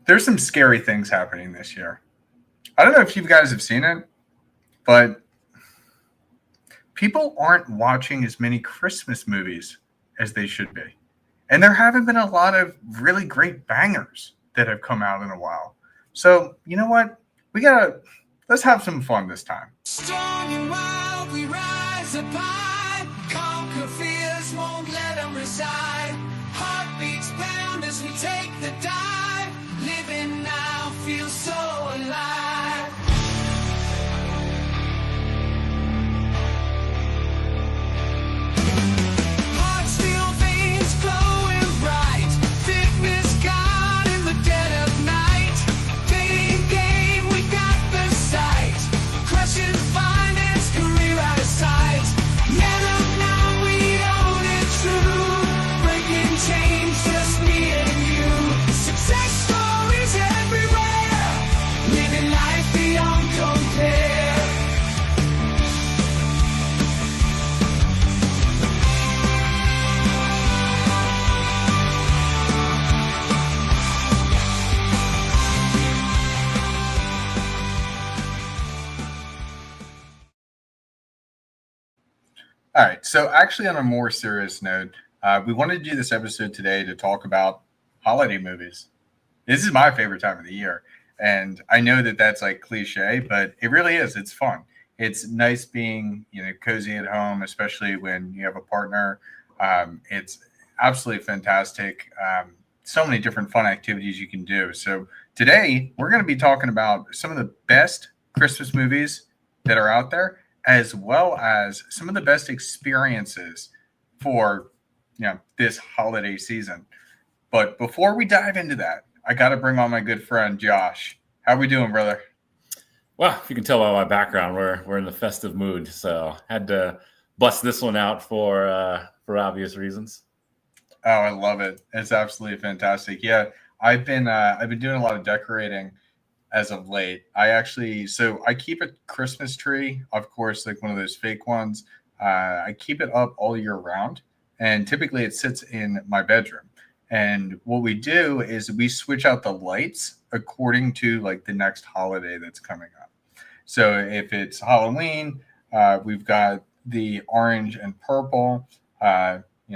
there's some scary things happening this year. I don't know if you guys have seen it, but people aren't watching as many Christmas movies as they should be. And there haven't been a lot of really great bangers that have come out in a while. So, you know what? Let's have some fun this time. Strong and wild, we rise up high. Conquer fears, won't let them reside. Heartbeats pound as we take the dive. Living now feels so alive. Heart steel veins glowing bright. Fitness gone in the dead of night. Fading game, we got the sight. Crushing finance, career out of sight. Man up now, we own it true. Breaking change, just me and you. Success stories everywhere. Living life beyond compare. All right. So, actually, on a more serious note, we wanted to do this episode today to talk about holiday movies. This is my favorite time of the year. And I know that that's like cliche, but it really is. It's fun. It's nice being, cozy at home, especially when you have a partner. It's absolutely fantastic. So many different fun activities you can do. So today we're going to be talking about some of the best Christmas movies that are out there, as well as some of the best experiences for this holiday season. But before we dive into that, I got to bring on my good friend Josh. How we doing, brother? Well, if you can tell by my background, we're in the festive mood, so had to bust this one out for obvious reasons. Oh, I love it. It's absolutely fantastic. Yeah, I've been doing a lot of decorating as of late. I keep a Christmas tree, of course, like one of those fake ones. I keep it up all year round, and typically it sits in my bedroom. And what we do is we switch out the lights according to like the next holiday that's coming up. So if it's Halloween, we've got the orange and purple.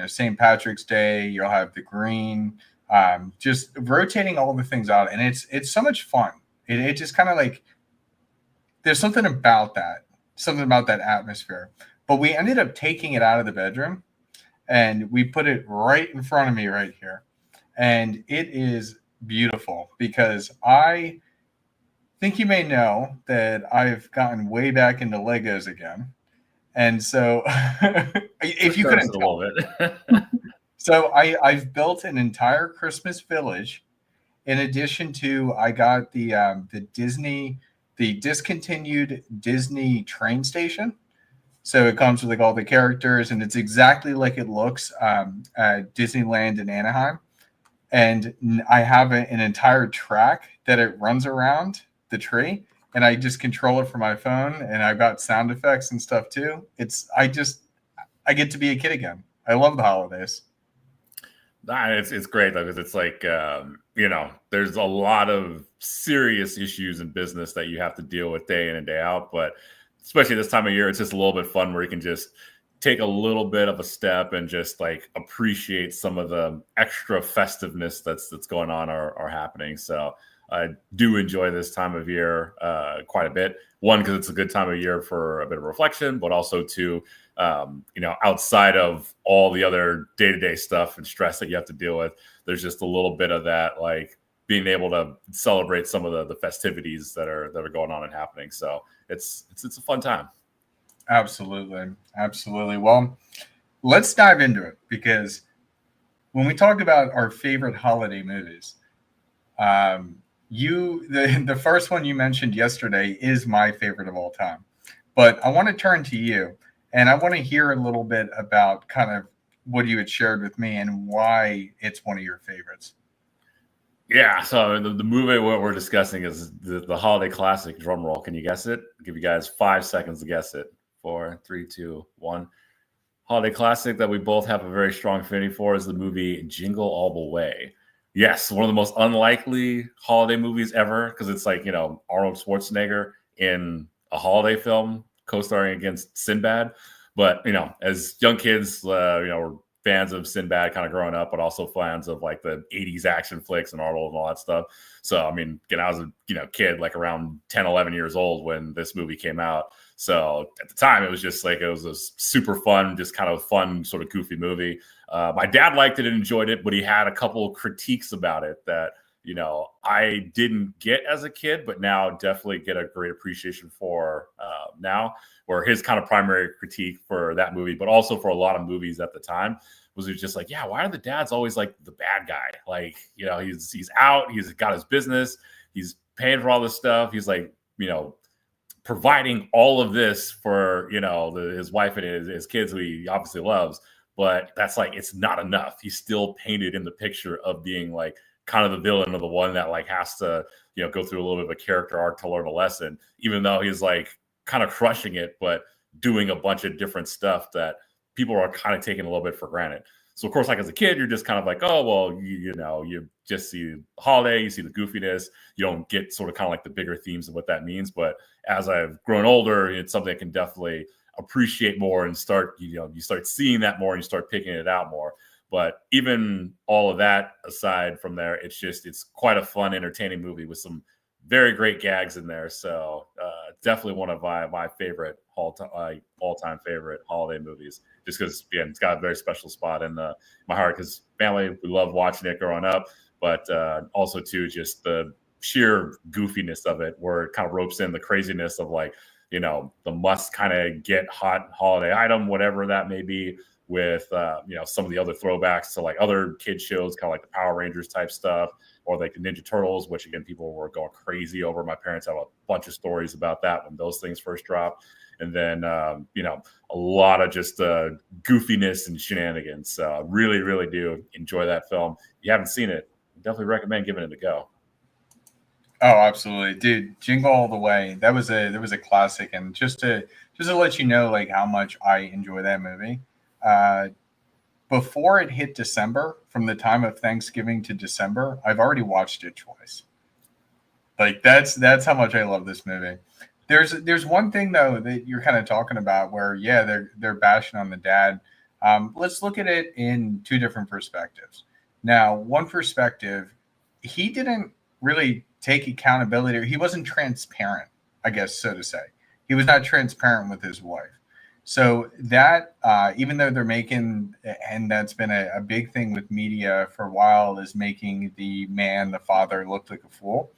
St. Patrick's Day, you'll have the green. Just rotating all the things out, and it's so much fun. It just kind of like there's something about that atmosphere. But we ended up taking it out of the bedroom, and we put it right in front of me right here. And it is beautiful because I think you may know that I've gotten way back into Legos again. And so if you couldn't tell, a little bit. so I've built an entire Christmas village. In addition to, I got the discontinued Disney train station. So it comes with like all the characters, and it's exactly like it looks at Disneyland in Anaheim. And I have an entire track that it runs around the tree, and I just control it from my phone, and I've got sound effects and stuff too. I get to be a kid again. I love the holidays. It's great though, because it's like there's a lot of serious issues in business that you have to deal with day in and day out, but especially this time of year, it's just a little bit fun where you can just take a little bit of a step and just like appreciate some of the extra festiveness that's going on or happening. So I do enjoy this time of year quite a bit. One, because it's a good time of year for a bit of reflection, but also two, outside of all the other day-to-day stuff and stress that you have to deal with, there's just a little bit of that, like being able to celebrate some of the festivities that are going on and happening. So it's a fun time. Absolutely. Well, let's dive into it, because when we talk about our favorite holiday movies, the first one you mentioned yesterday is my favorite of all time. But I want to turn to you, and I want to hear a little bit about kind of what you had shared with me and why it's one of your favorites. Yeah, so the movie what we're discussing is the holiday classic. Drum roll. Can you guess it? I'll give you guys 5 seconds to guess it. 4, 3, 2, 1. Holiday classic that we both have a very strong affinity for is the movie Jingle All the Way. Yes, one of the most unlikely holiday movies ever because it's like, Arnold Schwarzenegger in a holiday film co-starring against Sinbad. But, as young kids, we're fans of Sinbad kind of growing up, but also fans of like the 80s action flicks and Arnold and all that stuff. So, I mean, again, I was a, kid like around 10, 11 years old when this movie came out. So at the time, it was just like, it was a super fun, just kind of fun, sort of goofy movie. My dad liked it and enjoyed it, but he had a couple critiques about it that, I didn't get as a kid, but now definitely get a great appreciation for now, where his kind of primary critique for that movie, but also for a lot of movies at the time, was just like, yeah, why are the dads always like the bad guy? Like, he's out, he's got his business, he's paying for all this stuff. He's like, providing all of this for, his wife and his kids, who he obviously loves. But that's like, it's not enough. He's still painted in the picture of being like kind of the villain, or the one that like has to, go through a little bit of a character arc to learn a lesson, even though he's like kind of crushing it, but doing a bunch of different stuff that people are kind of taking a little bit for granted. So of course, like as a kid, you're just kind of like, oh, well, you just see the holiday, you see the goofiness, you don't get sort of kind of like the bigger themes of what that means. But as I've grown older, it's something I can definitely appreciate more and start, you start seeing that more and you start picking it out more. But even all of that aside from there, it's quite a fun, entertaining movie with some very great gags in there. So definitely one of my favorite all-time favorite holiday movies, just because, again, it's got a very special spot in my heart, because family, we love watching it growing up, but also too, just the sheer goofiness of it, where it kind of ropes in the craziness of like, the must kind of get hot holiday item, whatever that may be, with some of the other throwbacks to like other kid shows, kind of like the Power Rangers type stuff, or like the Ninja Turtles, which again, people were going crazy over. My parents have a bunch of stories about that when those things first dropped. And then, a lot of just goofiness and shenanigans. So really, really do enjoy that film. If you haven't seen it, definitely recommend giving it a go. Oh, absolutely, dude! Jingle All the Way. That was a classic, and just to let you know, like how much I enjoy that movie. Before it hit December, from the time of Thanksgiving to December, I've already watched it twice. Like that's how much I love this movie. There's one thing though that you're kind of talking about where, yeah, they're bashing on the dad. Let's look at it in two different perspectives. Now, one perspective, he didn't really take accountability, or he wasn't transparent, I guess, so to say. He was not transparent with his wife. So that, even though they're making, and that's been a big thing with media for a while, is making the man, the father, look like a fool.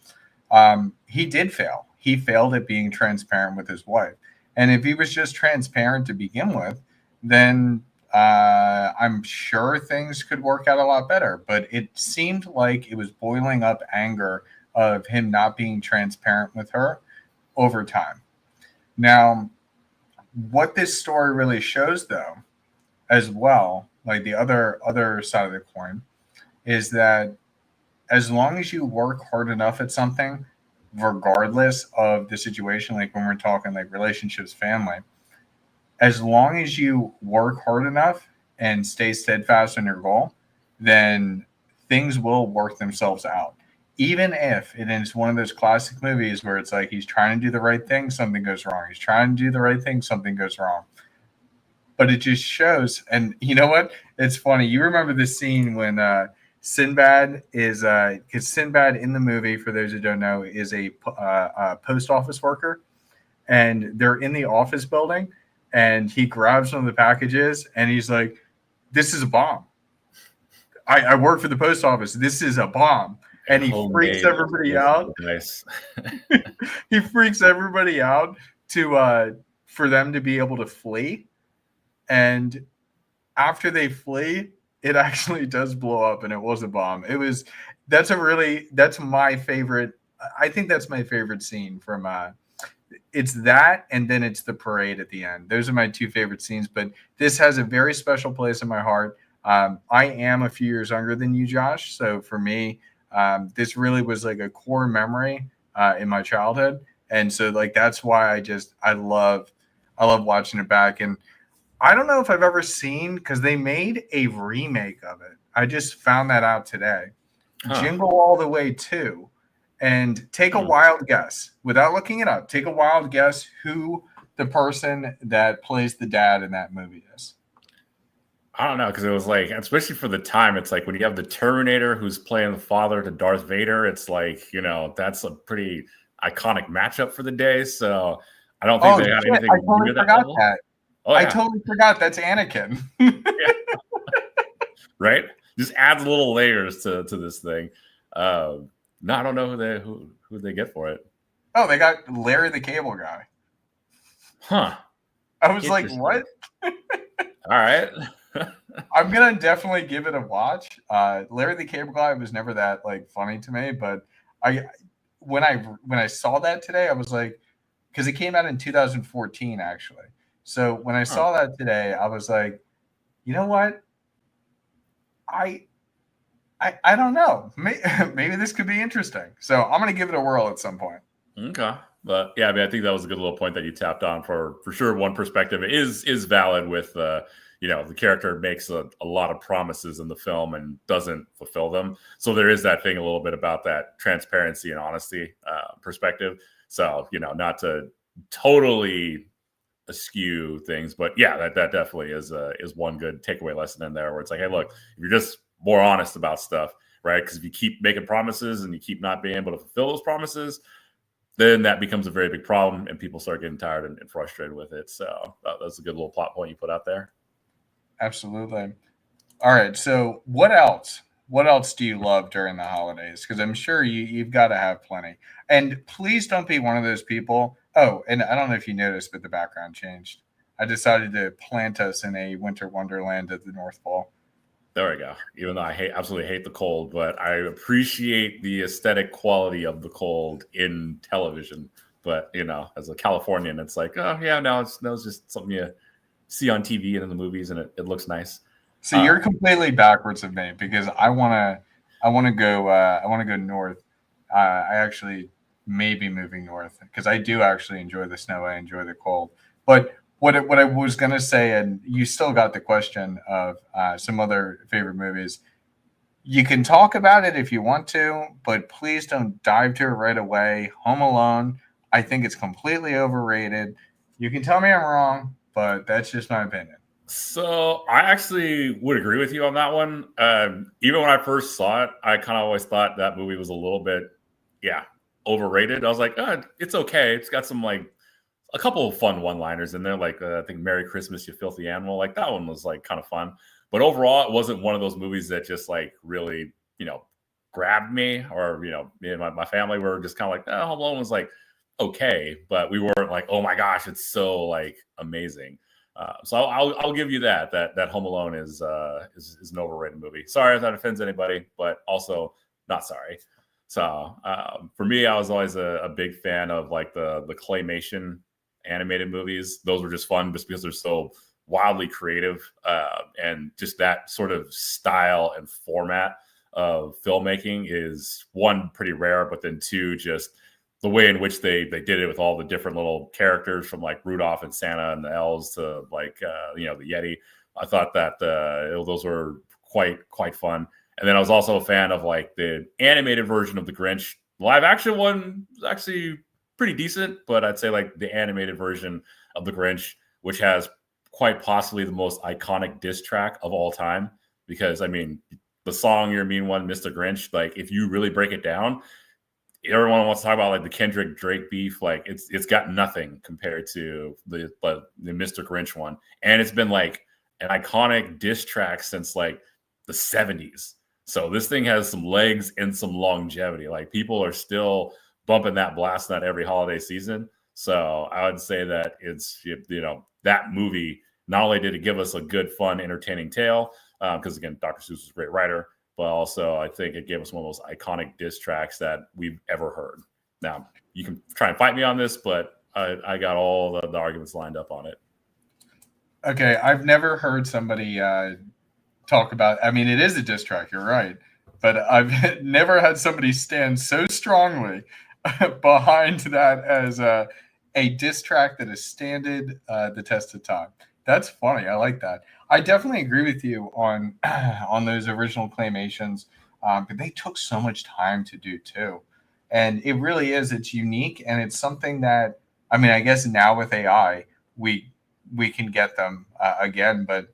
He did fail. He failed at being transparent with his wife. And if he was just transparent to begin with, then I'm sure things could work out a lot better. But it seemed like it was boiling up anger of him not being transparent with her over time. Now, what this story really shows, though, as well, like the other side of the coin, is that as long as you work hard enough at something, regardless of the situation, like when we're talking like relationships, family, as long as you work hard enough and stay steadfast on your goal, then things will work themselves out. Even if it is one of those classic movies where it's like he's trying to do the right thing, something goes wrong. He's trying to do the right thing, something goes wrong. But it just shows. And you know what? It's funny. You remember the scene when Sinbad is, because Sinbad in the movie, for those who don't know, is a post office worker. And they're in the office building. And he grabs one of the packages and he's like, "This is a bomb. I work for the post office. This is a bomb." And he freaks everybody out. Nice. He freaks everybody out to for them to be able to flee. And after they flee, it actually does blow up, and it was a bomb. That's my favorite. I think that's my favorite scene from it's that, and then it's the parade at the end. Those are my two favorite scenes, but this has a very special place in my heart. I am a few years younger than you, Josh. So for me, this really was like a core memory in my childhood. And so like, that's why I love watching it back. And I don't know if I've ever seen, because they made a remake of it. I just found that out today. Jingle All the Way 2, and take a wild guess without looking it up. Take a wild guess who the person that plays the dad in that movie is. I don't know, because it was like, especially for the time, it's like when you have the Terminator who's playing the father to Darth Vader, it's like, that's a pretty iconic matchup for the day. So I don't think they had anything I totally near that forgot level. that. Oh, yeah. I totally forgot that's Anakin. Yeah. Right? Just adds little layers to this thing. No, I don't know who they get for it. Oh, they got Larry the Cable Guy. Huh. I was like, what? All right. I'm gonna definitely give it a watch. Larry the Cable Guy was never that like funny to me, but when I saw that today, I was like, because it came out in 2014 actually. So when I saw that today, I was like, you know what? I don't know. Maybe this could be interesting. So I'm gonna give it a whirl at some point. Okay. But yeah, I mean, I think that was a good little point that you tapped on for sure. One perspective is valid with the character makes a lot of promises in the film and doesn't fulfill them. So there is that thing a little bit about that transparency and honesty perspective. So, not to totally askew things, but yeah, that definitely is one good takeaway lesson in there where it's like, hey, look, if you're just more honest about stuff, right? Because if you keep making promises and you keep not being able to fulfill those promises, then that becomes a very big problem and people start getting tired and frustrated with it. So that's a good little plot point you put out there. Absolutely. All right. So what else? What else do you love during the holidays? Because I'm sure you've got to have plenty. And please don't be one of those people. Oh, and I don't know if you noticed, but the background changed. I decided to plant us in a winter wonderland at the North Pole. There we go. Even though I absolutely hate the cold, but I appreciate the aesthetic quality of the cold in television. But as a Californian, it's like, oh yeah, no, it's just something you see on TV and in the movies, and it looks nice. So you're completely backwards of me because I want to go north. I actually may be moving north because I do actually enjoy the snow. I enjoy the cold. But what I was going to say, and you still got the question of some other favorite movies. You can talk about it if you want to, but please don't dive to it right away. Home Alone, I think it's completely overrated. You can tell me I'm wrong, but that's just my opinion. So I actually would agree with you on that one. Even when I first saw it, I kind of always thought that movie was a little bit, overrated. I was like, it's okay. It's got some like a couple of fun one-liners in there, like I think "Merry Christmas, You Filthy Animal." Like that one was like kind of fun, but overall, it wasn't one of those movies that just like really, grabbed me. Or me and my family were just kind of like, Home Alone was like okay, but we weren't like, oh my gosh, it's so like amazing. So I'll give you that Home Alone is an overrated movie. Sorry if that offends anybody, but also not sorry. So for me, I was always a big fan of like the claymation animated movies. Those were just fun just because they're so wildly creative and just that sort of style and format of filmmaking is one, pretty rare, but then two, just the way in which they did it with all the different little characters from like Rudolph and Santa and the elves to like the Yeti. I thought that those were quite fun. And then I was also a fan of like the animated version of the Grinch. The live action one was actually pretty decent, but I'd say like the animated version of the Grinch, which has quite possibly the most iconic diss track of all time. Because I mean, the song "You're a Mean One, Mr. Grinch," like if you really break it down, everyone wants to talk about like the Kendrick Drake beef. Like it's got nothing compared to the Mr. Grinch one, and it's been like an iconic diss track since like the 70s. So this thing has some legs and some longevity. Like people are still bumping that, blast that every holiday season. So I would say that it's that movie not only did it give us a good, fun, entertaining tale, because again, Dr. Seuss was a great writer, but also I think it gave us one of those iconic diss tracks that we've ever heard. Now, you can try and fight me on this, but I got all the arguments lined up on it. Okay, I've never heard somebody talk about, I mean, it is a diss track, you're right, but I've never had somebody stand so strongly behind that as a diss track that has standed the test of time. That's funny. I like that. I definitely agree with you on those original claymations. but they took so much time to do too. And it really is, it's unique, and it's something that, I mean, I guess now with AI, we can get them again, but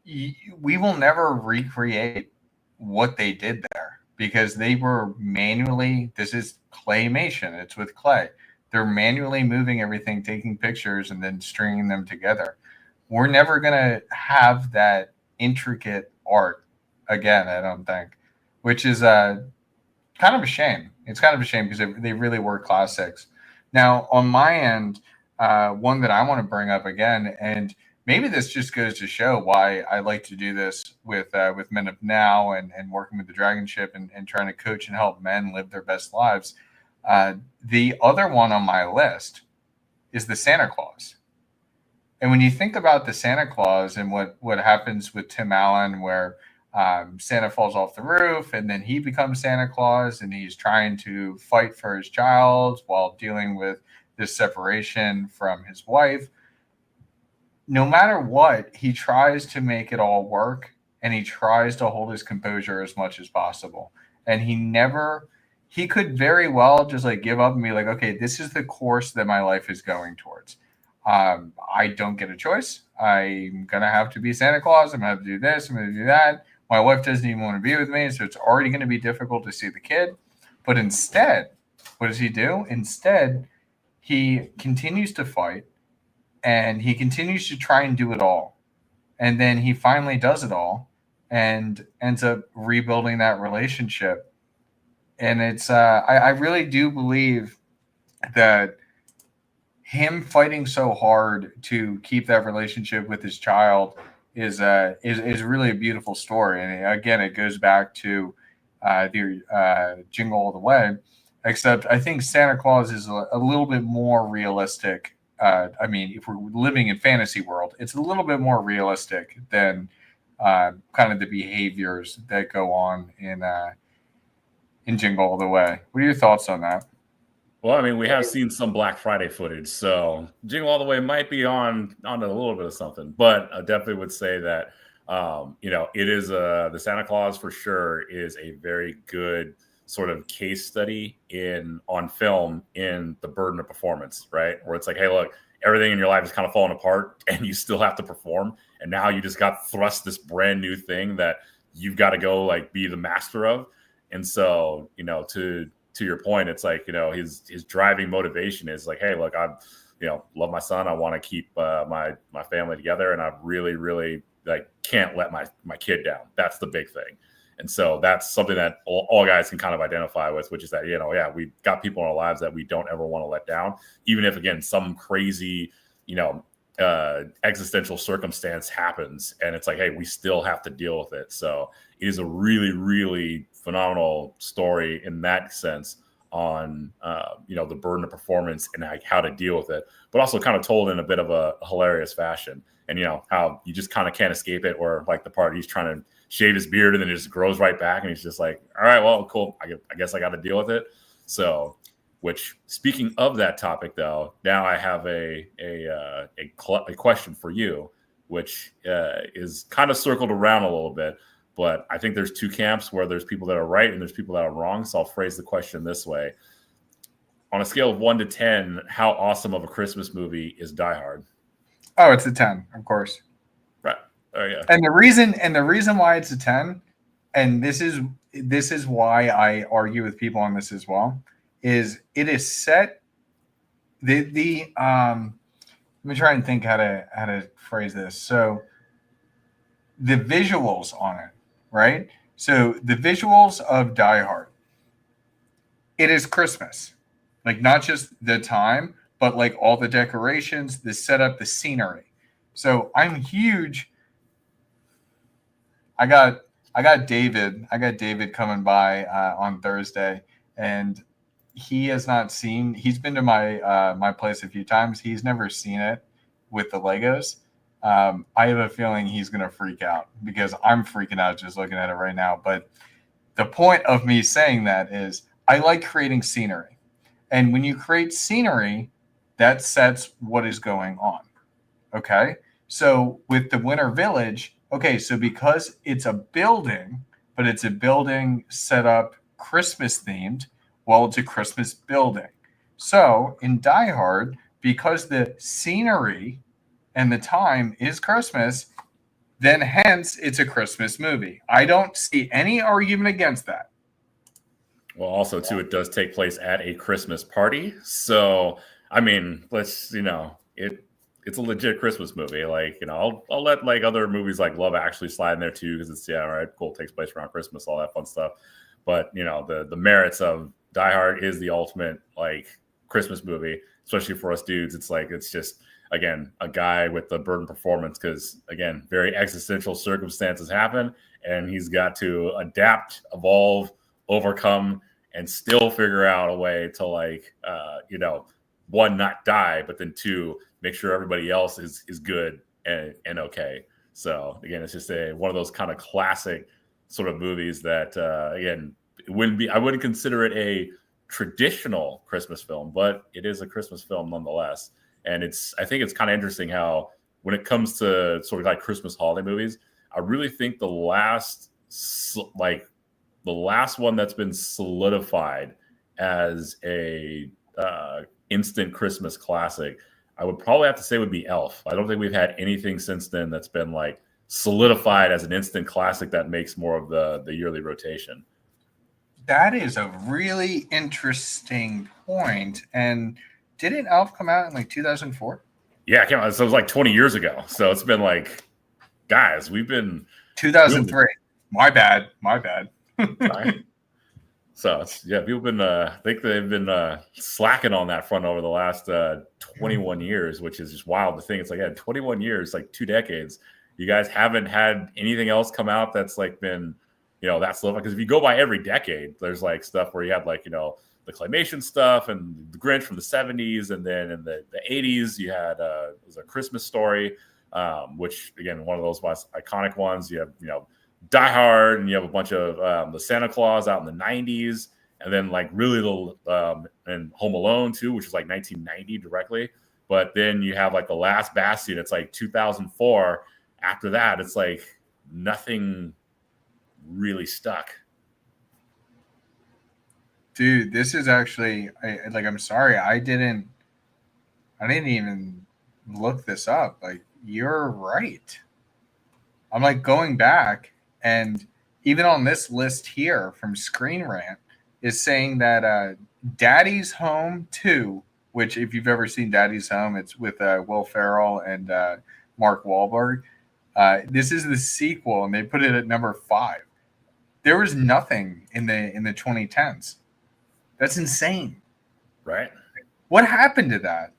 we will never recreate what they did there because they were manually, this is claymation, it's with clay. They're manually moving everything, taking pictures, and then stringing them together. We're never going to have that intricate art again, I don't think, which is kind of a shame. It's kind of a shame because they really were classics. Now, on my end, one that I want to bring up again, and maybe this just goes to show why I like to do this with Men of Now and working with the Dragon Ship and trying to coach and help men live their best lives. The other one on my list is the Santa Claus. And when you think about the Santa Claus and what happens with Tim Allen, where Santa falls off the roof and then he becomes Santa Claus and he's trying to fight for his child while dealing with this separation from his wife. No matter what, he tries to make it all work and he tries to hold his composure as much as possible. And he could very well just like give up and be like, okay, this is the course that my life is going towards. I don't get a choice. I'm going to have to be Santa Claus. I'm going to have to do this. I'm going to do that. My wife doesn't even want to be with me. So it's already going to be difficult to see the kid. But instead, what does he do? Instead, he continues to fight and he continues to try and do it all. And then he finally does it all and ends up rebuilding that relationship. And it's, I really do believe that him fighting so hard to keep that relationship with his child is really a beautiful story. And again, it goes back to the Jingle All the Way, except I think Santa Claus is a little bit more realistic. I mean, if we're living in fantasy world, it's a little bit more realistic than kind of the behaviors that go on in Jingle All the Way. What are your thoughts on that? Well, I mean, we have seen some Black Friday footage, so Jingle All the Way might be on a little bit of something. But I definitely would say that it is the Santa Claus for sure is a very good sort of case study on film in the burden of performance, right? Where it's like, hey, look, everything in your life is kind of falling apart, and you still have to perform, and now you just got thrust this brand new thing that you've got to go like be the master of, and so to your point, it's like, his driving motivation is like, hey, look, I, love my son. I want to keep my family together. And I really, really like can't let my kid down. That's the big thing. And so that's something that all guys can kind of identify with, which is that, we've got people in our lives that we don't ever want to let down, even if, again, some crazy, existential circumstance happens. And it's like, hey, we still have to deal with it. So it is a really, really phenomenal story in that sense on, the burden of performance and like how to deal with it, but also kind of told in a bit of a hilarious fashion. And, how you just kind of can't escape it, or like the part he's trying to shave his beard and then it just grows right back. And he's just like, all right, well, cool. I guess I got to deal with it. So, which, speaking of that topic, though, now I have a question for you, which is kind of circled around a little bit. But I think there's two camps where there's people that are right and there's people that are wrong. So I'll phrase the question this way. On a scale of 1 to 10, how awesome of a Christmas movie is Die Hard? Oh, it's a 10, of course. Right. Oh, yeah. And the reason why it's a 10, and this is why I argue with people on this as well, is it is set let me try and think how to phrase this. So the visuals on it, right? So the visuals of Die Hard, it is Christmas. Like, not just the time, but like all the decorations, the setup, the scenery. So I'm huge. I got David coming by on Thursday, and he has not seen. He's been to my place a few times. He's never seen it with the Legos. I have a feeling he's gonna freak out because I'm freaking out just looking at it right now. But the point of me saying that is I like creating scenery, and when you create scenery, that sets what is going on. Okay, so with the Winter Village, okay, so because it's a building, but it's a building set up Christmas themed. Well, it's a Christmas building. So in Die Hard, because the scenery and the time is Christmas, then hence it's a Christmas movie. I don't see any argument against that. Well, also too, it does take place at a Christmas party. So, I mean, it's a legit Christmas movie. Like, I'll let like other movies like Love Actually slide in there too, because it's all right, cool, takes place around Christmas, all that fun stuff. But the merits of Die Hard is the ultimate like Christmas movie, especially for us dudes. It's like it's just again a guy with the burden performance because again, very existential circumstances happen, and he's got to adapt, evolve, overcome, and still figure out a way to like one, not die, but then two, make sure everybody else is good and okay. So again, it's just one of those kind of classic sort of movies that again, I wouldn't consider it a traditional Christmas film, but it is a Christmas film nonetheless. And I think it's kind of interesting how when it comes to sort of like Christmas holiday movies, I really think the last one that's been solidified as a instant Christmas classic, I would probably have to say would be Elf. I don't think we've had anything since then that's been like solidified as an instant classic that makes more of the yearly rotation. That is a really interesting point. And didn't Elf come out in like 2004? Yeah, it came out. So it was like 20 years ago. So it's been like, guys, we've been 2003. My bad. So people been I think they've been slacking on that front over the last 21 years, which is just wild to think. It's like 21 years, like 2 decades. You guys haven't had anything else come out that's like been that's low, because if you go by every decade, there's like stuff where you have like the claymation stuff and the Grinch from the 70s, and then in the 80s you had it was A Christmas Story, which again one of those most iconic ones. You have Die Hard, and you have a bunch of the Santa Claus out in the 90s, and then like really and Home Alone too, which is like 1990 directly. But then you have like The Last Bastion, it's like 2004. After that, it's like nothing really stuck. Dude, this is actually I'm sorry, I didn't even look this up. Like, you're right. I'm like going back, and even on this list here from Screen Rant is saying that Daddy's Home 2, which if you've ever seen Daddy's Home, it's with Will Ferrell and Mark Wahlberg. This is the sequel, and they put it at number 5. There was nothing in the 2010s. That's insane. Right. What happened to that?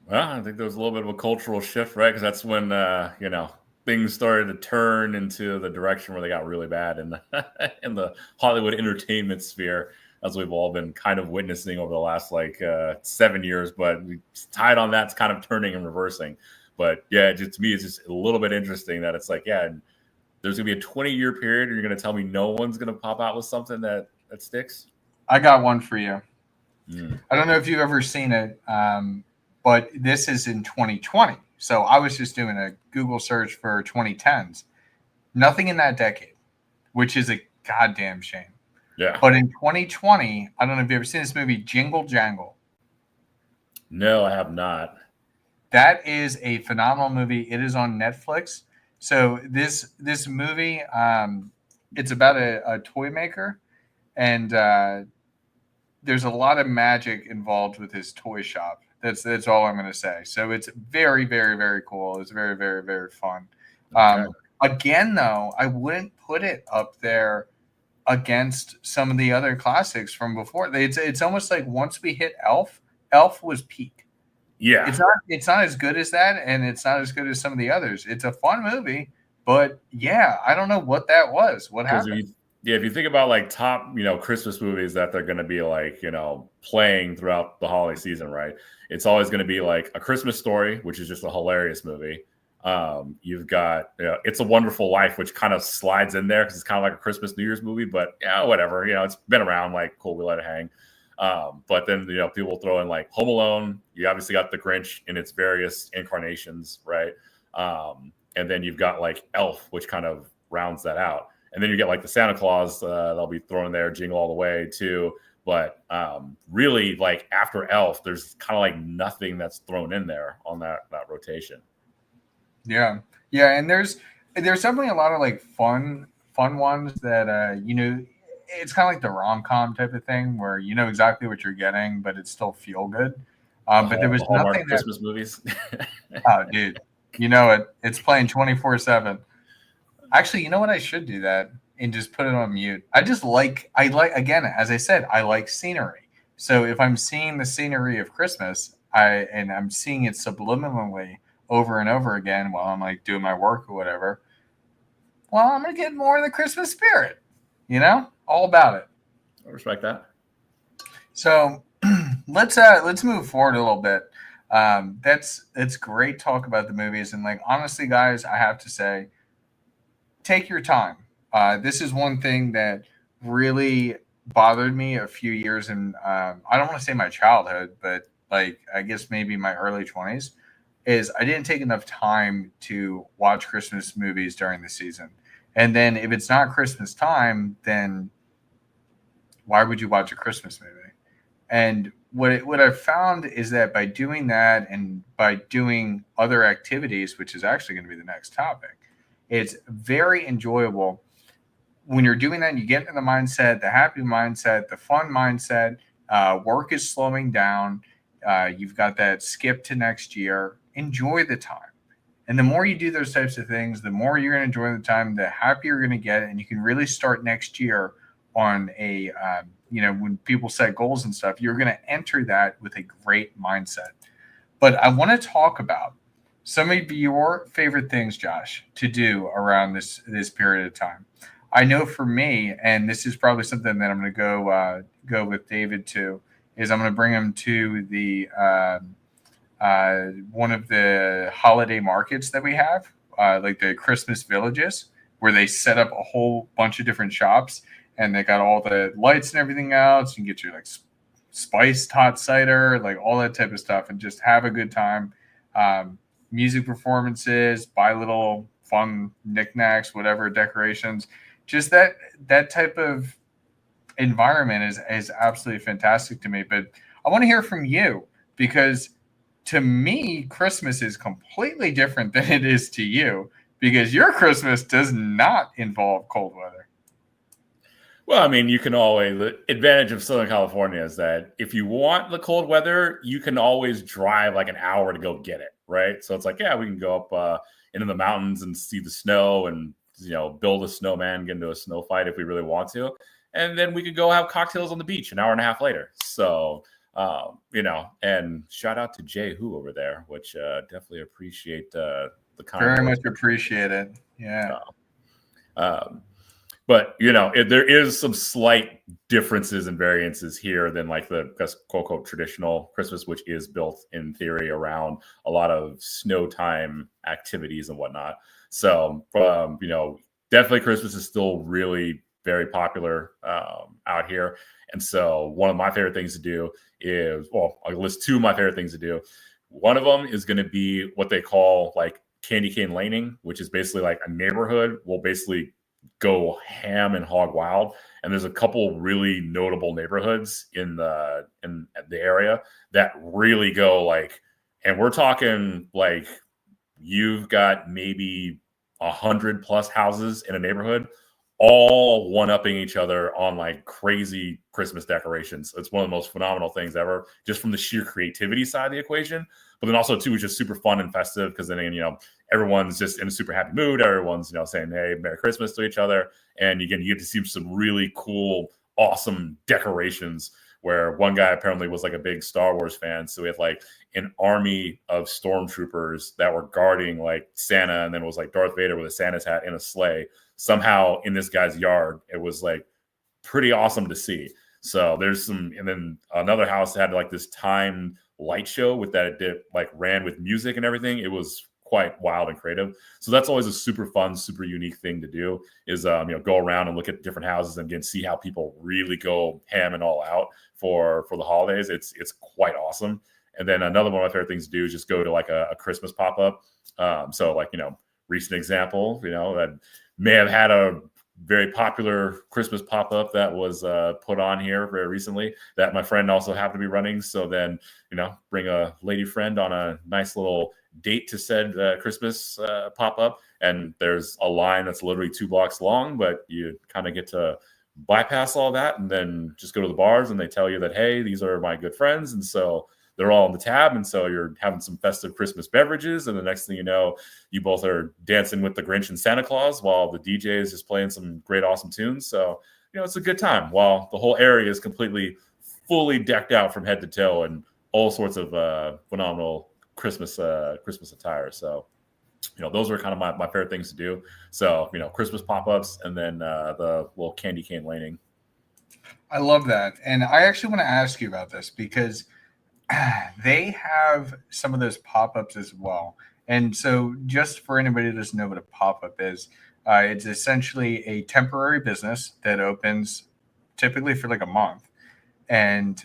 Well, I think there was a little bit of a cultural shift, right? Because that's when things started to turn into the direction where they got really bad in the Hollywood entertainment sphere, as we've all been kind of witnessing over the last 7 years. But we tied on that's kind of turning and reversing. But yeah, to me, it's just a little bit interesting that it's like, there's going to be a 20-year period, and you're going to tell me no one's going to pop out with something that sticks? I got one for you. I don't know if you've ever seen it, but this is in 2020. So I was just doing a Google search for 2010s. Nothing in that decade, which is a goddamn shame. Yeah. But in 2020, I don't know if you've ever seen this movie, Jingle Jangle. No, I have not. That is a phenomenal movie. It is on Netflix. So this movie, it's about a toy maker, and there's a lot of magic involved with his toy shop. That's all I'm going to say. So it's very, very, very cool. It's very, very, very fun. Okay. Again, though, I wouldn't put it up there against some of the other classics from before. It's almost like once we hit Elf was peak. Yeah. It's not as good as that, and it's not as good as some of the others. It's a fun movie, but I don't know what that was. What happened? If you think about like top, Christmas movies that they're going to be like, playing throughout the holiday season, right? It's always going to be like A Christmas Story, which is just a hilarious movie. You've got It's a Wonderful Life, which kind of slides in there because it's kind of like a Christmas New Year's movie, but whatever. It's been around, like cool, we let it hang. But then people throw in like Home Alone. You obviously got The Grinch in its various incarnations, right? And then you've got like Elf, which kind of rounds that out. And then you get like the Santa Claus that'll be thrown in there, Jingle All the Way too. But really, like after Elf, there's kind of like nothing that's thrown in there on that rotation. Yeah, yeah, and there's definitely a lot of like fun ones that it's kind of like the rom-com type of thing where you know exactly what you're getting, but it still feel good. But there was The Hallmark nothing that, Christmas movies. oh, dude, you know it's playing 24/7. Actually, you know what? I should do that and just put it on mute. I like again, as I said, I like scenery. So if I'm seeing the scenery of Christmas, I'm seeing it subliminally over and over again while I'm like doing my work or whatever. Well, I'm gonna get more of the Christmas spirit. You know, all about it. I respect that. So let's move forward a little bit. That's great talk about the movies, and like honestly, guys, I have to say, take your time. This is one thing that really bothered me a few years in I don't want to say my childhood, but like I guess maybe my early 20s is I didn't take enough time to watch Christmas movies during the season. And then if it's not Christmas time, then why would you watch a Christmas movie? And what I've found is that by doing that and by doing other activities, which is actually going to be the next topic, it's very enjoyable when you're doing that and you get in the mindset, the happy mindset, the fun mindset. Work is slowing down. You've got that skip to next year. Enjoy the time. And the more you do those types of things, the more you're going to enjoy the time, the happier you're going to get. And you can really start next year on a, when people set goals and stuff, you're going to enter that with a great mindset. But I want to talk about some of your favorite things, Josh, to do around this period of time. I know for me, and this is probably something that I'm going to go with David to, is I'm going to bring him to the one of the holiday markets that we have, like the Christmas villages, where they set up a whole bunch of different shops, and they got all the lights and everything else. You can get your like spiced hot cider, like all that type of stuff, and just have a good time. Music performances, buy little fun knickknacks, whatever, decorations. Just that type of environment is absolutely fantastic to me. But I want to hear from you, because to me, Christmas is completely different than it is to you, because your Christmas does not involve cold weather. Well, I mean, the advantage of Southern California is that if you want the cold weather, you can always drive like an hour to go get it, right? So it's like, yeah, we can go up into the mountains and see the snow and, build a snowman, get into a snow fight if we really want to. And then we could go have cocktails on the beach an hour and a half later. So, and shout out to Jay Hu over there, which definitely appreciate the comment. Very much appreciate it. Yeah. But there is some slight differences and variances here than like the quote unquote traditional Christmas, which is built in theory around a lot of snow time activities and whatnot. So, definitely Christmas is still really very popular out here. And so one of my favorite things to do is, well, I'll list two of my favorite things to do. One of them is going to be what they call like candy cane laning, which is basically like a neighborhood will basically go ham and hog wild. And there's a couple really notable neighborhoods in the area that really go like, and we're talking like you've got maybe 100+ houses in a neighborhood, all one-upping each other on like crazy Christmas decorations. It's one of the most phenomenal things ever, just from the sheer creativity side of the equation. But then also too, it's just super fun and festive because then everyone's just in a super happy mood. Everyone's saying, "Hey, Merry Christmas" to each other, and again, you get to see some really cool, awesome decorations. Where one guy apparently was like a big Star Wars fan, so we had like an army of stormtroopers that were guarding like Santa, and then it was like Darth Vader with a Santa's hat in a sleigh somehow in this guy's yard. It was like pretty awesome to see. So there's some, and then another house had like this timed light show with that it did like ran with music and everything. It was quite wild and creative. So that's always a super fun, super unique thing to do is, go around and look at different houses and again, see how people really go ham and all out for the holidays. It's quite awesome. And then another one of my favorite things to do is just go to like a Christmas pop-up. So like, recent example, that may have had a very popular Christmas pop-up that was put on here very recently that my friend also happened to be running. So then, bring a lady friend on a nice little date to said Christmas pop-up. And there's a line that's literally 2 blocks long, but you kind of get to bypass all that and then just go to the bars and they tell you that, hey, these are my good friends. And so they're all on the tab. And so you're having some festive Christmas beverages. And the next thing you know, you both are dancing with the Grinch and Santa Claus while the DJ is just playing some great, awesome tunes. So, it's a good time while the whole area is completely, fully decked out from head to toe and all sorts of phenomenal Christmas attire. So, those are kind of my favorite things to do. So, Christmas pop-ups and then the little candy cane laning. I love that. And I actually want to ask you about this because they have some of those pop-ups as well. And so just for anybody who doesn't know what a pop-up is, it's essentially a temporary business that opens typically for like a month. And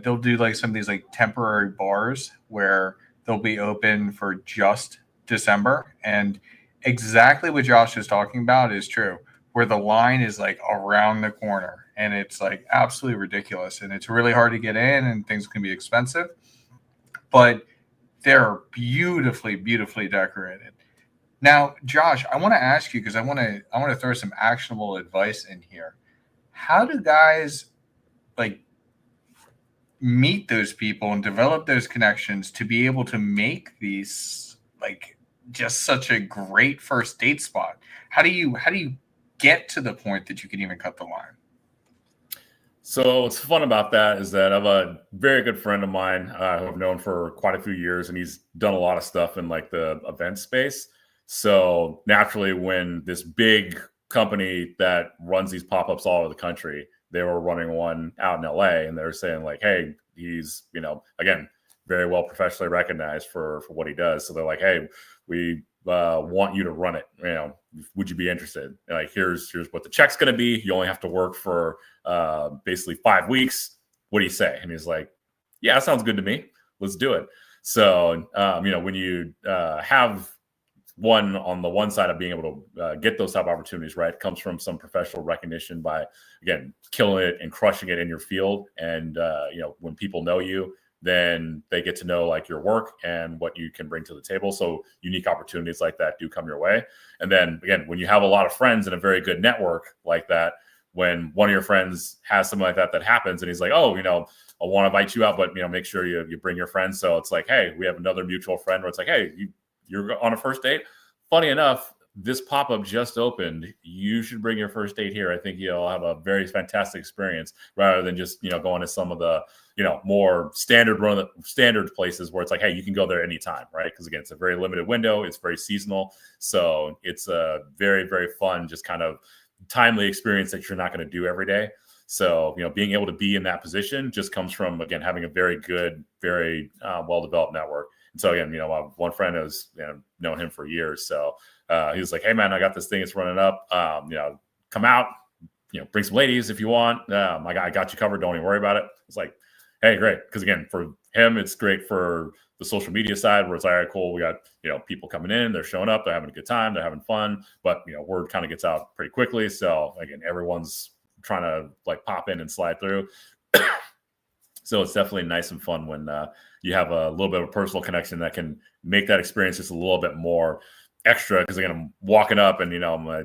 they'll do like some of these like temporary bars where they'll be open for just December. And exactly what Josh is talking about is true, where the line is like around the corner and it's like absolutely ridiculous. And it's really hard to get in and things can be expensive, but they're beautifully, beautifully decorated. Now, Josh, I want to ask you because I want to throw some actionable advice in here. How do guys like meet those people and develop those connections to be able to make these like just such a great first date spot? How do you get to the point that you can even cut the line? So what's fun about that is that I have a very good friend of mine who I've known for quite a few years, and he's done a lot of stuff in like the event space. So naturally, when this big company that runs these pop-ups all over the country, they were running one out in LA, and they were saying like, hey, he's, again, very well professionally recognized for what he does. So they're like, hey, we want you to run it. Would you be interested? And like, here's what the check's going to be. You only have to work for basically 5 weeks. What do you say? And he's like, yeah, that sounds good to me. Let's do it. So, when you have one on the one side of being able to get those type of opportunities, right, comes from some professional recognition by, again, killing it and crushing it in your field. And, when people know you, then they get to know like your work and what you can bring to the table. So unique opportunities like that do come your way. And then again, when you have a lot of friends and a very good network like that, when one of your friends has something like that happens and he's like, oh, I want to invite you out, but make sure you bring your friends. So it's like, hey, we have another mutual friend where it's like, hey, you're on a first date. Funny enough, this pop-up just opened. You should bring your first date here. I think you'll have a very fantastic experience rather than just, going to some of the, more standard places where it's like, hey, you can go there anytime, right? Because again, it's a very limited window. It's very seasonal. So it's a very, very fun, just kind of timely experience that you're not going to do every day. So, being able to be in that position just comes from, again, having a very good, very well-developed network. And so again, one friend has known him for years. So he was like, hey man, I got this thing. It's running up. Come out, bring some ladies if you want. I got you covered. Don't even worry about it. It's like, hey, great. Because again, for him, it's great for the social media side where it's like, all right, cool. We got, people coming in, they're showing up, they're having a good time, they're having fun, but word kind of gets out pretty quickly. So again, everyone's trying to like pop in and slide through. So it's definitely nice and fun when you have a little bit of a personal connection that can make that experience just a little bit more extra. Because again, I'm walking up and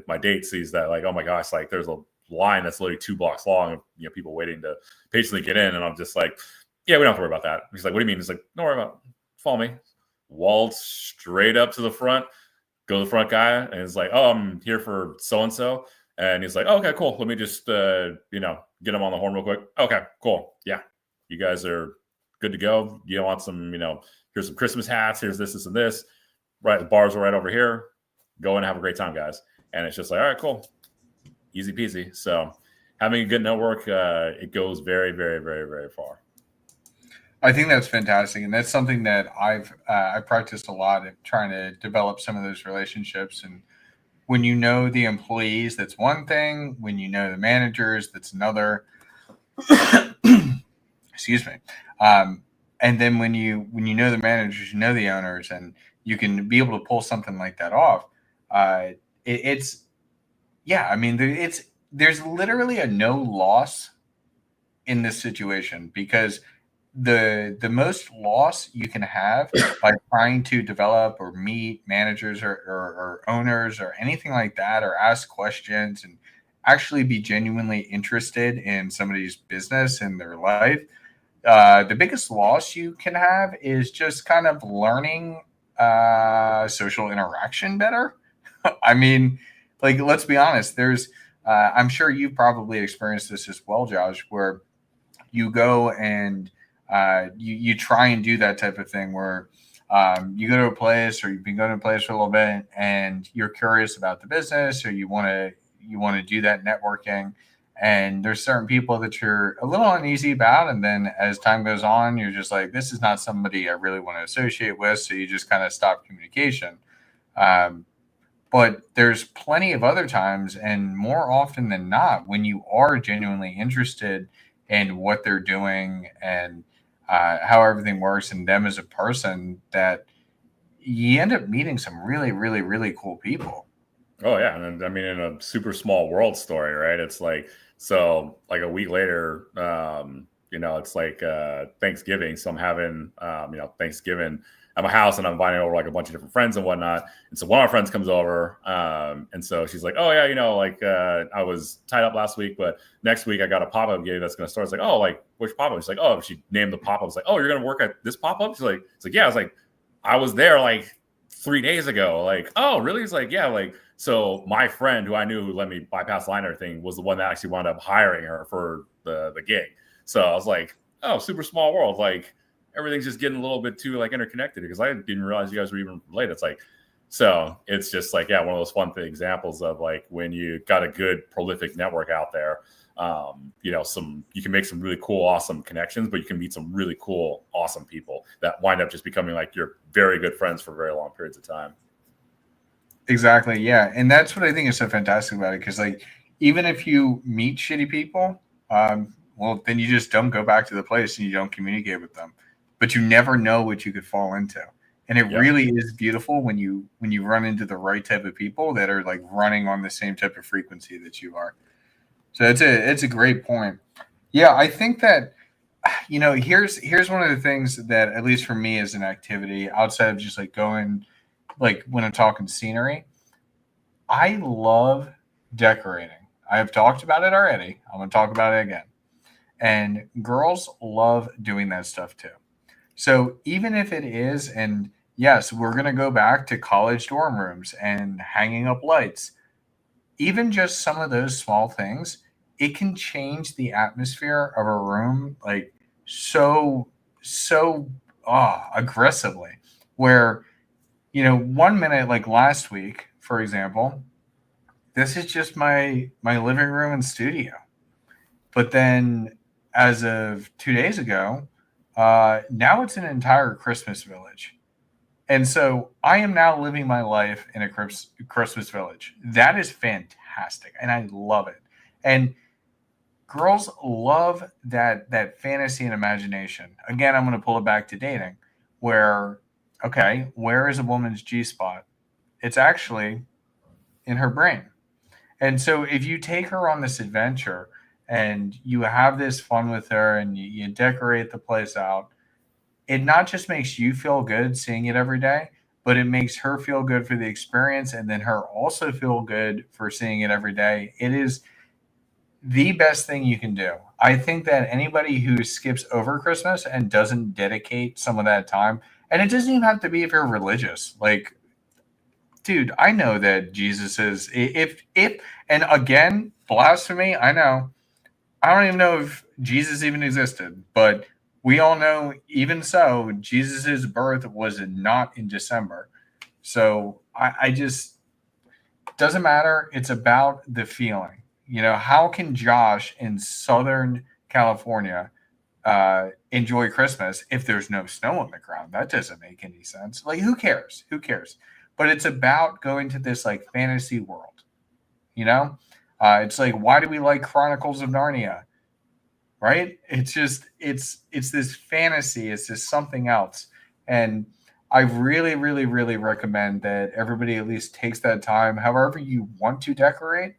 my date sees that like, oh my gosh, like there's a line that's literally 2 blocks long of people waiting to patiently get in, and I'm just like, yeah, we don't have to worry about that. He's like, what do you mean? He's like, don't worry about it. Follow me. Waltz straight up to the front, go to the front guy, and he's like, oh, I'm here for so and so. And he's like, oh, okay, cool. Let me just get him on the horn real quick. Okay, cool. Yeah, you guys are good to go. You want some, here's some Christmas hats. Here's this, and this. Right, the bars are right over here. Go and have a great time, guys. And it's just like, all right, cool. Easy peasy. So having a good network, it goes very, very, very, very far. I think that's fantastic, and that's something that I practiced a lot at trying to develop some of those relationships. And when you know the employees, that's one thing. When you know the managers, that's another. Excuse me. And then when you know the managers, you know the owners, and you can be able to pull something like that off. yeah, I mean, there's literally a no loss in this situation because the most loss you can have by trying to develop or meet managers or owners or anything like that or ask questions and actually be genuinely interested in somebody's business and their life, the biggest loss you can have is just kind of learning social interaction better. I mean, like, let's be honest, I'm sure you've probably experienced this as well, Josh, where you go and you try and do that type of thing where you go to a place or you've been going to a place for a little bit and you're curious about the business or you want to do that networking, and there's certain people that you're a little uneasy about, and then as time goes on you're just like, this is not somebody I really want to associate with, so you just kind of stop communication. um, but there's plenty of other times, and more often than not, when you are genuinely interested in what they're doing and how everything works and them as a person, that you end up meeting some really, really, really cool people. Oh yeah, and I mean, in a super small world story, right? It's like, so like a week later, it's like Thanksgiving, so I'm having Thanksgiving at my house, and I'm inviting over like a bunch of different friends and whatnot. And so one of our friends comes over, and so she's like, "Oh yeah, I was tied up last week, but next week I got a pop up gig that's going to start." It's like, "Oh, like which pop up?" She's like, "Oh," she named the pop up. It's like, "Oh, you're going to work at this pop up?" She's like, "It's like, yeah." I was like, "I was there like 3 days ago." Like, "Oh, really?" It's like, "Yeah." Like, so my friend who I knew, who let me bypass line and everything, was the one that actually wound up hiring her for the gig. So I was like, "Oh, super small world." Like, everything's just getting a little bit too like interconnected, because I didn't realize you guys were even related. It's like, so it's just like, yeah, one of those fun examples of like when you got a good prolific network out there. You can make some really cool, awesome connections, but you can meet some really cool, awesome people that wind up just becoming like your very good friends for very long periods of time. Exactly. Yeah. And that's what I think is so fantastic about it. Cause like, even if you meet shitty people, well, then you just don't go back to the place and you don't communicate with them, but you never know what you could fall into. And it Yep. really is beautiful when you run into the right type of people that are like running on the same type of frequency that you are. So it's a great point. Yeah. I think that, here's one of the things that, at least for me, as an activity outside of just like going, like when I'm talking scenery, I love decorating. I have talked about it already. I'm going to talk about it again. And girls love doing that stuff too. So even if it is, and yes, we're going to go back to college dorm rooms and hanging up lights, even just some of those small things, it can change the atmosphere of a room like so, so aggressively. Where, 1 minute, like last week, for example, this is just my living room and studio. But then, as of 2 days ago, now it's an entire Christmas village, and so I am now living my life in a Christmas village. That is fantastic, and I love it. And girls love that fantasy and imagination. Again, I'm going to pull it back to dating, where, okay, where is a woman's G spot? It's actually in her brain. And so if you take her on this adventure and you have this fun with her and you decorate the place out, it not just makes you feel good seeing it every day, but it makes her feel good for the experience, and then her also feel good for seeing it every day. It is the best thing you can do. I think that anybody who skips over Christmas and doesn't dedicate some of that time, and it doesn't even have to be if you're religious, like, dude, I know that Jesus is, if and again, blasphemy, I know. I don't even know if Jesus even existed, but we all know, even so, Jesus's birth was not in December. So I just, doesn't matter. It's about the feeling. How can Josh in Southern California enjoy Christmas if there's no snow on the ground? That doesn't make any sense. Like, who cares? Who cares? But it's about going to this like fantasy world. It's like, why do we like Chronicles of Narnia? Right? It's just it's this fantasy. It's just something else, and I really, really, really recommend that everybody at least takes that time, however you want to decorate.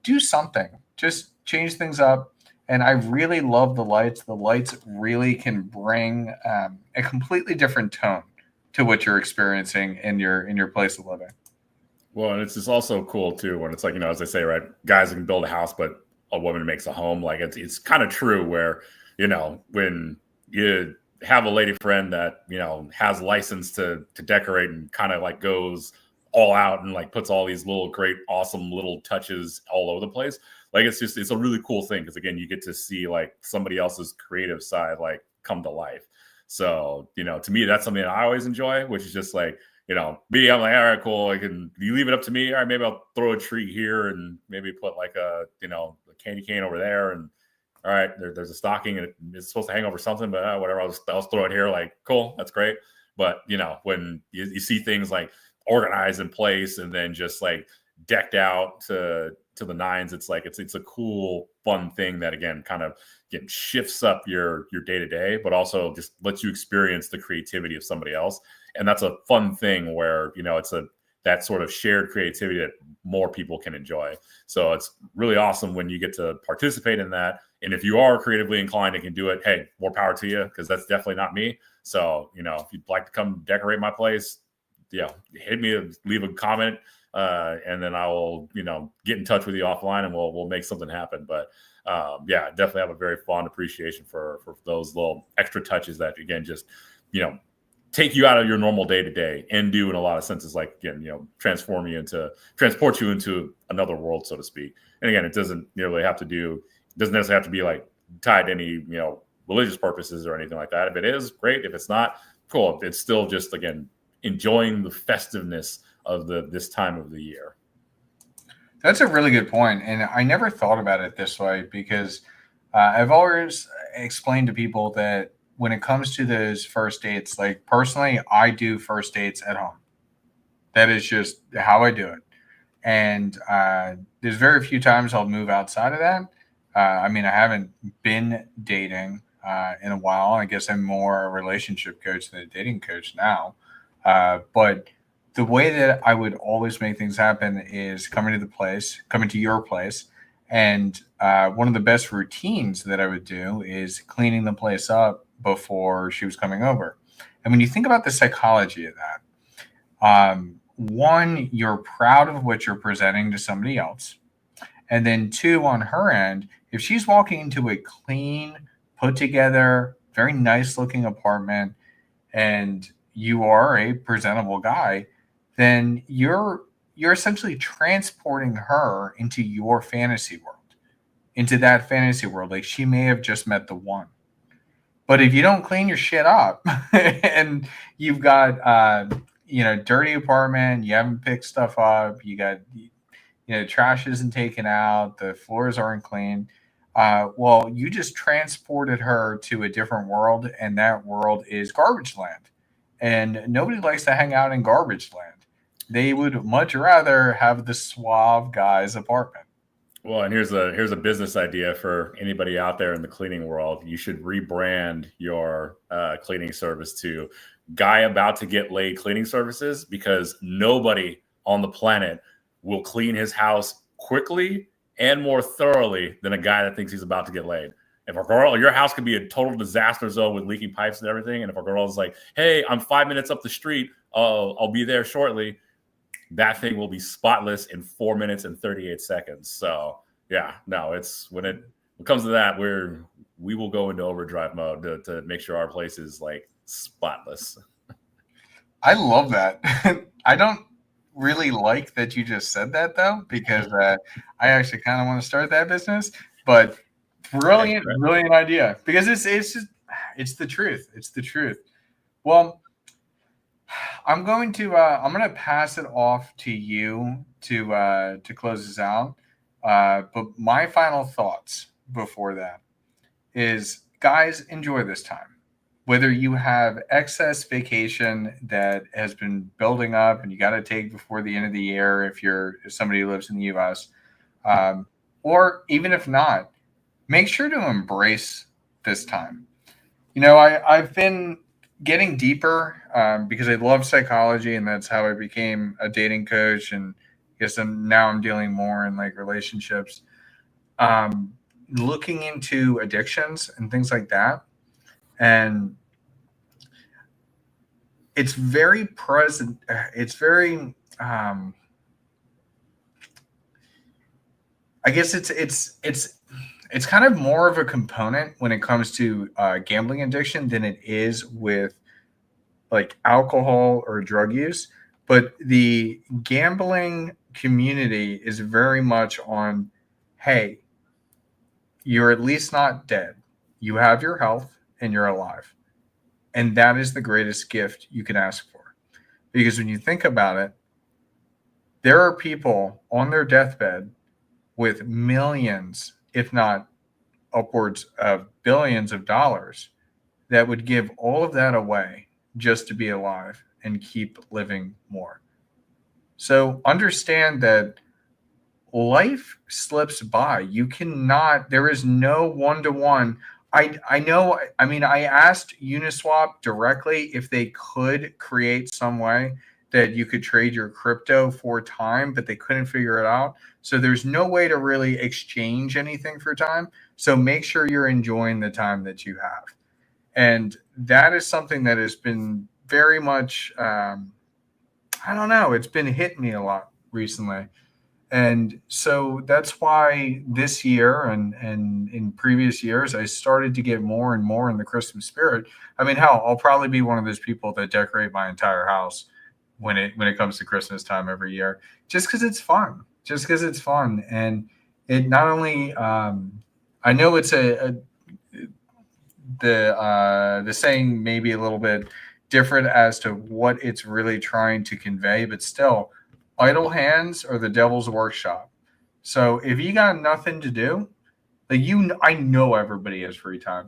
do something. Just change things up. And I really love the lights. The lights really can bring a completely different tone to what you're experiencing in your place of living. Well, and it's just also cool too when it's like, as they say, right? Guys can build a house, but a woman makes a home. Like it's kind of true where, when you have a lady friend that, has license to decorate and kind of like goes all out and like puts all these little great, awesome little touches all over the place. Like it's a really cool thing because again, you get to see like somebody else's creative side like come to life. So, to me, that's something that I always enjoy, which is just like, me, I'm like, all right, cool. You leave it up to me. All right, maybe I'll throw a tree here and maybe put like a candy cane over there. And all right, there's a stocking and it's supposed to hang over something, but whatever, I'll just throw it here. Like, cool, that's great. But, when you see things like organized in place and then just like decked out to the nines, it's like, it's a cool, fun thing that again, kind of shifts up your day to day, but also just lets you experience the creativity of somebody else. And that's a fun thing where, it's that sort of shared creativity that more people can enjoy. So it's really awesome when you get to participate in that. And if you are creatively inclined and can do it, hey, more power to you, because that's definitely not me. So, if you'd like to come decorate my place, hit me, leave a comment, and then I will, get in touch with you offline and we'll make something happen. But definitely have a very fond appreciation for those little extra touches that again, just, take you out of your normal day to day and do in a lot of senses, like, again, transport you into another world, so to speak. And again, it doesn't necessarily have to be like tied to any, religious purposes or anything like that. If it is, great. If it's not, cool. It's still just, again, enjoying the festiveness of this time of the year. That's a really good point, and I never thought about it this way because I've always explained to people that when it comes to those first dates, like personally, I do first dates at home. That is just how I do it, and there's very few times I'll move outside of that. I mean, I haven't been dating in a while. I guess I'm more a relationship coach than a dating coach now, but the way that I would always make things happen is coming to your place. And one of the best routines that I would do is cleaning the place up before she was coming over. And when you think about the psychology of that, one, you're proud of what you're presenting to somebody else. And then two, on her end, if she's walking into a clean, put together, very nice looking apartment and you are a presentable guy, then you're essentially transporting her into your fantasy world, into that fantasy world. Like she may have just met the one. But if you don't clean your shit up and you've got dirty apartment, you haven't picked stuff up, you got trash isn't taken out, the floors aren't clean. Well, you just transported her to a different world, and that world is garbage land. And nobody likes to hang out in garbage land. They would much rather have the suave guy's apartment. Well, and here's a business idea for anybody out there in the cleaning world. You should rebrand your cleaning service to "Guy About to Get Laid Cleaning Services," because nobody on the planet will clean his house quickly and more thoroughly than a guy that thinks he's about to get laid. If a girl, your house could be a total disaster zone with leaking pipes and everything, and if a girl is like, "Hey, I'm 5 minutes up the street, I'll be there shortly," that thing will be spotless in 4 minutes and 38 seconds. So yeah, no, it's when it comes to that, we will go into overdrive mode to make sure our place is like spotless. I love that. I don't really like that you just said that though, because I actually kind of want to start that business. But brilliant idea, because it's the truth. It's the truth. Well, I'm going to pass it off to you to close this out. But my final thoughts before that is, guys, enjoy this time. Whether you have excess vacation that has been building up and you got to take before the end of the year if somebody who lives in the U.S., or even if not, make sure to embrace this time. I've been getting deeper because I love psychology, and that's how I became a dating coach. And guess now I'm dealing more in like relationships, looking into addictions and things like that. And it's very present. It's very, I guess it's kind of more of a component when it comes to gambling addiction than it is with like alcohol or drug use. But the gambling community is very much on, hey, you're at least not dead. You have your health and you're alive. And that is the greatest gift you can ask for. Because when you think about it, there are people on their deathbed with millions, if not upwards of billions of dollars, that would give all of that away just to be alive and keep living more. So understand that life slips by. You cannot, there is no one-to-one. I know, I mean, I asked Uniswap directly if they could create some way that you could trade your crypto for time, but they couldn't figure it out. So there's no way to really exchange anything for time. So make sure you're enjoying the time that you have. And that is something that has been very much, I don't know, it's been hitting me a lot recently. And so that's why this year and in previous years, I started to get more and more in the Christmas spirit. I mean, hell, I'll probably be one of those people that decorate my entire house when it comes to Christmas time every year, just because it's fun, and it not only I know it's the saying maybe a little bit different as to what it's really trying to convey, but still, idle hands are the devil's workshop. So if you got nothing to do, like I know everybody has free time.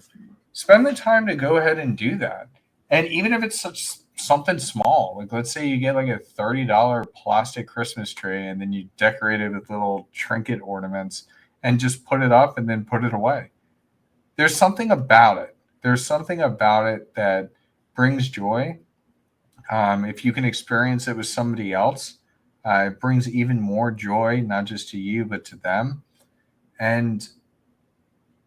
Spend the time to go ahead and do that. And even if it's something small, like let's say you get like a $30 plastic Christmas tree and then you decorate it with little trinket ornaments and just put it up and then put it away. There's something about it. There's something about it that brings joy. If you can experience it with somebody else, it brings even more joy, not just to you, but to them. And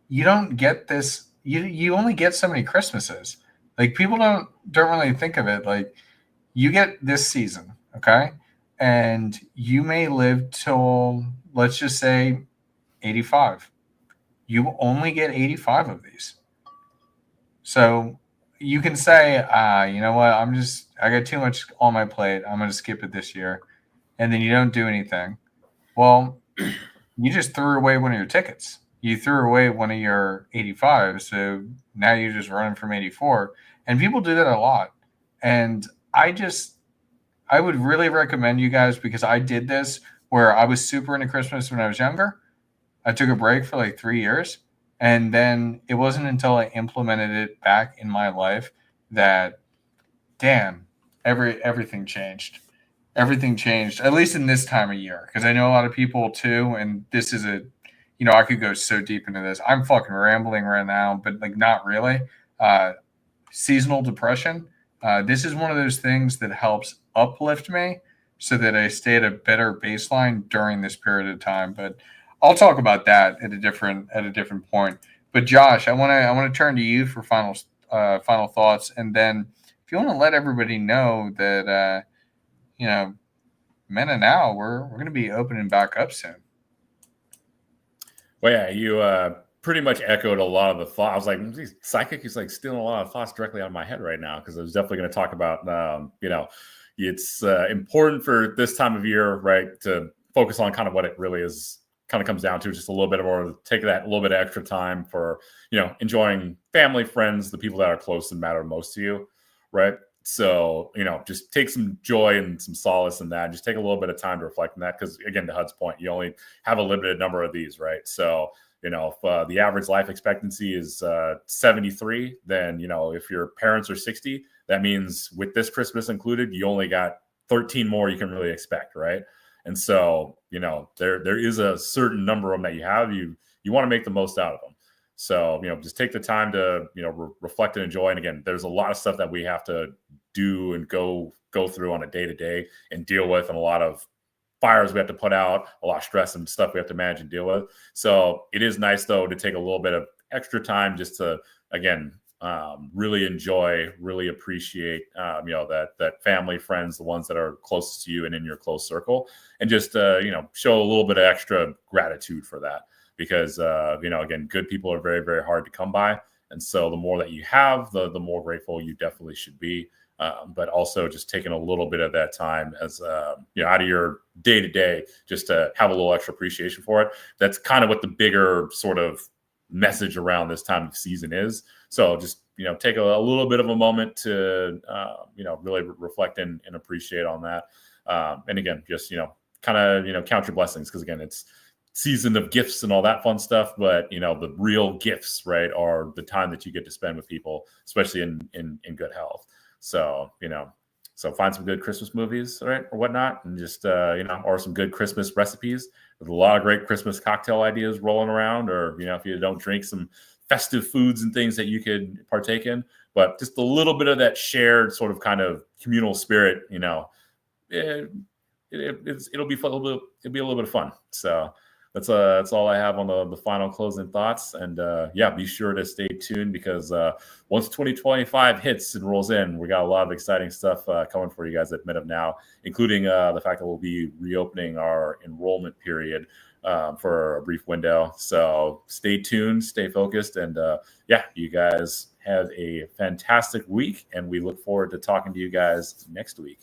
you don't get this. You only get so many Christmases. Like people don't really think of it. Like you get this season, okay, and you may live till, let's just say, 85. You only get 85 of these. So you can say, you know what, I got too much on my plate. I'm going to skip it this year. And then you don't do anything. Well, you just threw away one of your tickets. You threw away one of your 85. So now you're just running from 84. And people do that a lot. And I would really recommend you guys, because I did this where I was super into Christmas when I was younger. I took a break for like 3 years. And then it wasn't until I implemented it back in my life that, damn, everything changed. Everything changed, at least in this time of year. Because I know a lot of people too, and this is I could go so deep into this. I'm fucking rambling right now, but like not really. Seasonal depression. This is one of those things that helps uplift me so that I stay at a better baseline during this period of time. But I'll talk about that at a different point. But Josh, I want to turn to you for final thoughts, and then if you want to let everybody know that Mena now we're going to be opening back up soon. Well, yeah, you pretty much echoed a lot of the thoughts. I was like, psychic is like stealing a lot of thoughts directly out of my head right now, because I was definitely going to talk about it's important for this time of year, right, to focus on kind of what it really is. Kind of comes down to just a little bit more, take that little bit of extra time for, enjoying family, friends, the people that are close and matter most to you, right? So, just take some joy and some solace in that. Just take a little bit of time to reflect on that, because again, to Hud's point, you only have a limited number of these, right? So, if the average life expectancy is 73, then, if your parents are 60, that means with this Christmas included, you only got 13 more you can really expect, right? And so, there is a certain number of them that you have. You want to make the most out of them. So, just take the time to, reflect and enjoy. And again, there's a lot of stuff that we have to do and go through on a day-to-day and deal with, and a lot of fires we have to put out, a lot of stress and stuff we have to manage and deal with. So it is nice though to take a little bit of extra time just to, again, really enjoy, really appreciate, that family, friends, the ones that are closest to you and in your close circle, and just, show a little bit of extra gratitude for that, because, again, good people are very, very hard to come by. And so the more that you have, the more grateful you definitely should be. But also just taking a little bit of that time as, out of your day to day, just to have a little extra appreciation for it. That's kind of what the bigger sort of message around this time of season is. So just, take a little bit of a moment to, really reflect and appreciate on that. And again, just, kind of, count your blessings. Cause again, it's season of gifts and all that fun stuff. But, the real gifts, right, are the time that you get to spend with people, especially in good health. So, so find some good Christmas movies, right, or whatnot, and just, or some good Christmas recipes. There's a lot of great Christmas cocktail ideas rolling around, or, if you don't drink, some festive foods and things that you could partake in. But just a little bit of that shared sort of kind of communal spirit, it'll be fun. It'll be a little bit of fun. So that's all I have on the final closing thoughts. And be sure to stay tuned, because once 2025 hits and rolls in, we got a lot of exciting stuff coming for you guys at Mid of Now, including the fact that we'll be reopening our enrollment period for a brief window. So stay tuned, stay focused, and you guys have a fantastic week, and we look forward to talking to you guys next week.